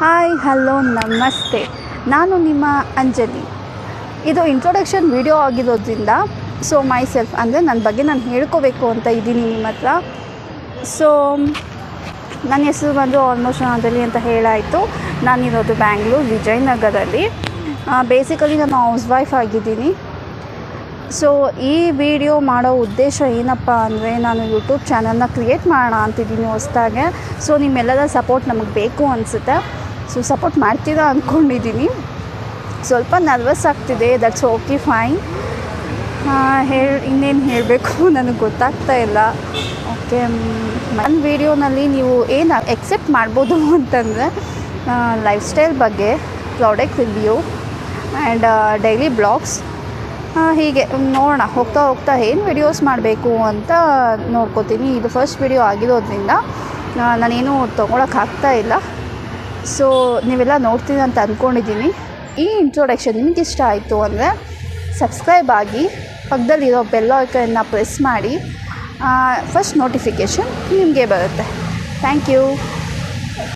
Hi hello ನಮಸ್ತೆ, ನಾನು ನಿಮ್ಮ ಅಂಜಲಿ. ಇದು ಇಂಟ್ರೊಡಕ್ಷನ್ ವಿಡಿಯೋ ಆಗಿರೋದ್ರಿಂದ ಮೈ ಸೆಲ್ಫ್ ಅಂದರೆ ನನ್ನ ಬಗ್ಗೆ ನಾನು ಹೇಳ್ಕೋಬೇಕು ಅಂತ ಇದ್ದೀನಿ ನಿಮ್ಮ ಹತ್ರ. ನನ್ನ ಹೆಸರು ಬಂದು ಆಲ್ಮೋಸ್ಟ್ ಅಂಜಲಿ ಅಂತ ಹೇಳಾಯಿತು. ನಾನಿರೋದು ಬ್ಯಾಂಗ್ಳೂರು ವಿಜಯನಗರಲ್ಲಿ. ಬೇಸಿಕಲಿ ನಾನು ಹೌಸ್ ವೈಫ್ ಆಗಿದ್ದೀನಿ. ಈ ವಿಡಿಯೋ ಮಾಡೋ ಉದ್ದೇಶ ಏನಪ್ಪ ಅಂದರೆ, ನಾನು ಯೂಟ್ಯೂಬ್ ಚಾನಲ್ನ ಕ್ರಿಯೇಟ್ ಮಾಡೋಣ ಅಂತಿದ್ದೀನಿ ಹೊಸ್ದಾಗೆ. ನಿಮ್ಮೆಲ್ಲರ ಸಪೋರ್ಟ್ ನಮಗೆ ಬೇಕು ಅನಿಸುತ್ತೆ. ಸಪೋರ್ಟ್ ಮಾಡ್ತೀರಾ ಅಂದ್ಕೊಂಡಿದ್ದೀನಿ. ಸ್ವಲ್ಪ ನರ್ವಸ್ ಆಗ್ತಿದೆ, ದಟ್ಸ್ ಓಕೆ ಫೈನ್. ಇನ್ನೇನು ಹೇಳಬೇಕು ನನಗೆ ಗೊತ್ತಾಗ್ತಾ ಇಲ್ಲ. ಓಕೆ, ನನ್ನ ವೀಡಿಯೋನಲ್ಲಿ ನೀವು ಏನು ಎಕ್ಸೆಪ್ಟ್ ಮಾಡ್ಬೋದು ಅಂತಂದರೆ, ಲೈಫ್ ಸ್ಟೈಲ್ ಬಗ್ಗೆ, product review and daily blogs, ಹೀಗೆ ನೋಡೋಣ ಹೋಗ್ತಾ ಏನು ವಿಡಿಯೋಸ್ ಮಾಡಬೇಕು ಅಂತ ನೋಡ್ಕೋತೀನಿ. ಇದು ಫಸ್ಟ್ ವಿಡಿಯೋ ಆಗಿರೋದ್ರಿಂದ ನಾನೇನು ತೊಗೊಳಕ್ಕಾಗ್ತಾ ಇಲ್ಲ. ನೀವೆಲ್ಲ ನೋಡ್ತೀನಿ ಅಂತ ಅಂದ್ಕೊಂಡಿದ್ದೀನಿ. ಈ ಇಂಟ್ರೊಡಕ್ಷನ್ ನಿಮಗೆ ಇಷ್ಟ ಆಯಿತು ಅಂದರೆ ಸಬ್ಸ್ಕ್ರೈಬ್ ಆಗಿ, ಪಕ್ಕದಲ್ಲಿರೋ ಬೆಲ್ ಐಕನ್ನ ಪ್ರೆಸ್ ಮಾಡಿ. ಫಸ್ಟ್ ನೋಟಿಫಿಕೇಷನ್ ನಿಮಗೆ ಬರುತ್ತೆ. Thank you.